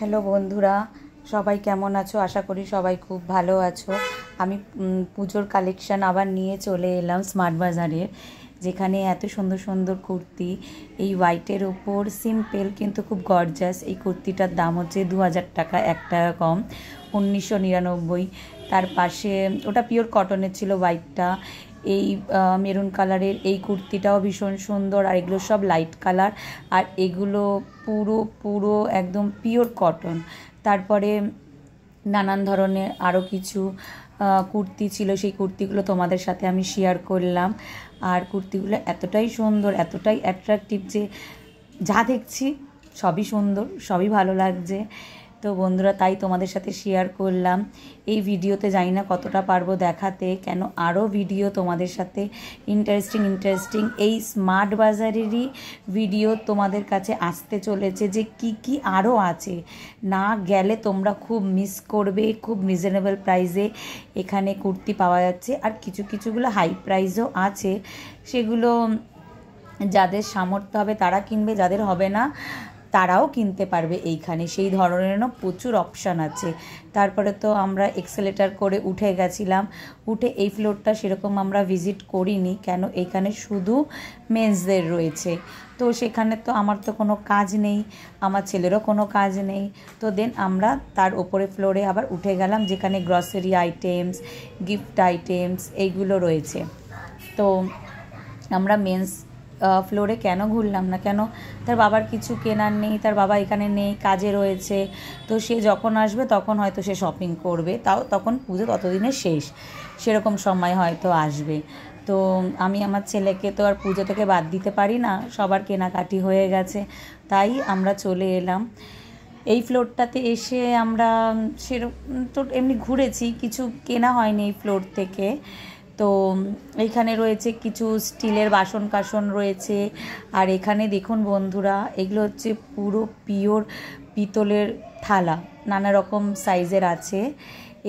Hello বন্ধুরা, সবাই কেমন আছো? আশা করি সবাই খুব ভালো আছো। আমি পুজোর কালেকশান আবার নিয়ে চলে এলাম স্মার্ট বাজারের, যেখানে এত সুন্দর সুন্দর কুর্তি। এই হোয়াইটের ওপর সিম্পল কিন্তু খুব গর্জাস এই কুর্তিটার দাম হচ্ছে 2000 টাকা, 1 টাকা কম, 1999। তার পাশে ওটা পিওর কটনের ছিল হোয়াইটটা। এই মেরুন কালারের এই কুর্তিটাও ভীষণ সুন্দর, আর এগুলো সব লাইট কালার, আর এগুলো পুরো পুরো একদম পিওর কটন। তারপরে নানান ধরনের আরও কিছু কুর্তি ছিল, সেই কুর্তিগুলো তোমাদের সাথে আমি শেয়ার করলাম। আর কুর্তিগুলো এতটাই সুন্দর, এতটাই অ্যাট্রাকটিভ যে যা দেখছি সবই সুন্দর, সবই ভালো লাগছে। তো বন্ধুরা, তাই তোমাদের সাথে শেয়ার করলাম। এই ভিডিওতে জানি না কতটা পারবো দেখাতে, কেন আরও ভিডিও তোমাদের সাথে ইন্টারেস্টিং এই স্মার্ট বাজারেরই ভিডিও তোমাদের কাছে আসতে চলেছে, যে কি কি আরও আছে। না গেলে তোমরা খুব মিস করবে। খুব রিজনেবল প্রাইসে এখানে কুর্তি পাওয়া যাচ্ছে, আর কিছুগুলো হাই প্রাইসও আছে। সেগুলো যাদের সামর্থ্য হবে তারা কিনবে, যাদের হবে না তারাও কিনতে পারবে এইখানে। সেই ধরনেরও প্রচুর অপশান আছে। তারপরে তো আমরা এক্সেলেটার করে উঠে গেছিলাম। উঠে এই ফ্লোরটা সেরকম আমরা ভিজিট করিনি, কেন এইখানে শুধু মেন্সদের রয়েছে। তো সেখানে তো আমার তো কোনো কাজ নেই, আমার ছেলেরও কোনো কাজ নেই। তো দেন আমরা তার ওপরে ফ্লোরে আবার উঠে গেলাম, যেখানে গ্রসারি আইটেমস, গিফট আইটেমস এইগুলো রয়েছে। তো আমরা মেন্স ফ্লোরে কেন ঘুরলাম না, কেন তার বাবার কিছু কেনার নেই, তার বাবা এখানে নেই, কাজে রয়েছে। তো সে যখন আসবে তখন হয়তো সে শপিং করবে, তাও তখন পুজো ততদিনে শেষ, সেরকম সময় হয়তো আসবে। তো আমি আমার ছেলেকে তো আর পুজো থেকে বাদ দিতে পারি না, সবার কেনাকাটি হয়ে গেছে, তাই আমরা চলে এলাম। এই ফ্লোরটাতে এসে আমরা সেরকম তো এমনি ঘুরেছি, কিছু কেনা হয়নি এই ফ্লোর থেকে। তো এইখানে রয়েছে কিছু স্টিলের বাসন কাসন রয়েছে। আর এখানে দেখুন বন্ধুরা, এগুলো হচ্ছে পুরো পিওর পিতলের থালা, নানা রকম সাইজের আছে।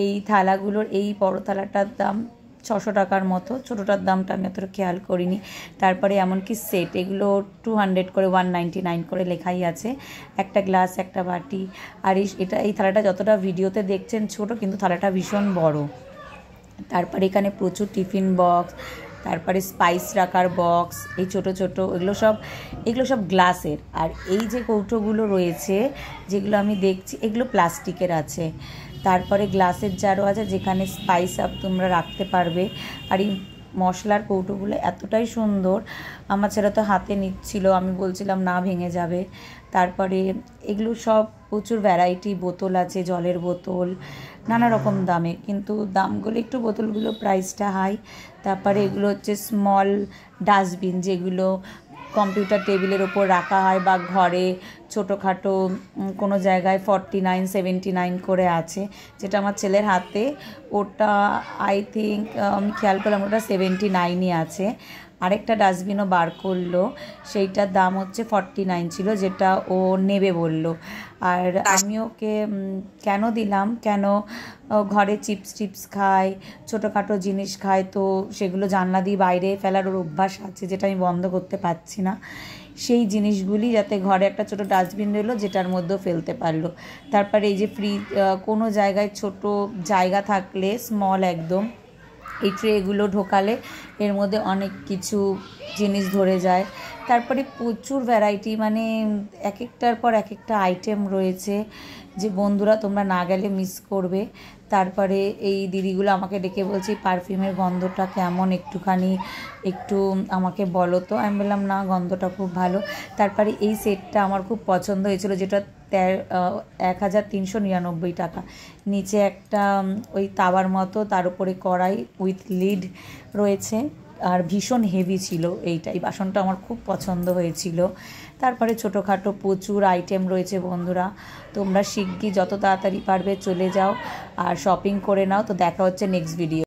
এই থালাগুলোর এই বড় থালাটার দাম 600 টাকার মতো, ছোটোটার দামটা আমি অতটা খেয়াল করিনি। তারপরে এমনকি সেট, এগুলো 200 করে, 199 করে লেখাই আছে। একটা গ্লাস, একটা বাটি। আর এই থালাটা যতটা ভিডিওতে দেখছেন ছোট, কিন্তু থালাটা ভীষণ বড়। তারপরে এখানে প্রচুর টিফিন বক্স, তারপরে স্পাইস রাখার বক্স, এই ছোট এগুলো সব গ্লাসের। আর এই যে কৌটোগুলো রয়েছে যেগুলো আমি দেখছি, এগুলো প্লাস্টিকের আছে। তারপরে গ্লাসের জারও আছে, যেখানে স্পাইস আপ তোমরা রাখতে পারবে। আর এই মশলার কৌটোগুলো এতটাই সুন্দর, আমার ছেলে তো হাতে নিচ্ছিল, আমি বলছিলাম না ভেঙে যাবে। তারপরে এগুলো সব প্রচুর ভ্যারাইটি বোতল আছে, জলের বোতল, নানা রকম দামে, কিন্তু দামগুলো একটু, বোতলগুলো প্রাইসটা হাই। তারপরে এগুলো হচ্ছে স্মল ডাস্টবিন, যেগুলো কম্পিউটার টেবিলের ওপর রাখা হয়, বা ঘরে ছোটোখাটো কোনো জায়গায় 49, 79 করে আছে, যেটা আমার ছেলের হাতে, ওটা আই থিঙ্ক আমি খেয়াল করলাম ওটা 79ই আছে। আরেকটা ডাস্টবিনও বার করলো, সেইটার দাম হচ্ছে 49 ছিল, যেটা ও নেবে বলল। আর আমি ওকে কেন দিলাম, কেন ঘরে চিপস খায়, ছোটোখাটো জিনিস খায়, তো সেগুলো জানলা দিয়ে বাইরে ফেলার ওর অভ্যাস আছে, যেটা আমি বন্ধ করতে পারছি না। সেই জিনিসগুলি যাতে ঘরে একটা ছোটো ডাস্টবিন রইলো, যেটার মধ্যেও ফেলতে পারলো। তারপরে এই যে কোনো জায়গায় ছোট জায়গা থাকলে, স্মল একদম, এই ট্রেগুলো ঢোকালে এর মধ্যে অনেক কিছু জিনিস ধরে যায়। তারপরে প্রচুর ভ্যারাইটি, মানে এক একটার পর এক একটা আইটেম রয়েছে, যে বন্ধুরা তোমরা না গেলে মিস করবে। তারপরে এই দিদিগুলো আমাকে ডেকে বলছে পারফিউমের গন্ধটা কেমন, একটু আমাকে বলো তো। আমি বললাম না, গন্ধটা খুব ভালো। তারপরে এই সেটটা আমার খুব পছন্দ হয়েছিল, যেটা 1399 টাকা। নিচে একটা ওই তাওয়ার মতো, তার উপরে কড়াই উইথ লিড রয়েছে, আর ভীষণ হেভি ছিল এইটা। এই বাসনটা আমার খুব পছন্দ হয়েছিল। তারপরে ছোটোখাটো প্রচুর আইটেম রয়েছে বন্ধুরা, তোমরা শিগগির যত তাড়াতাড়ি পারবে চলে যাও আর শপিং করে নাও। তো দেখা হচ্ছে নেক্সট ভিডিও।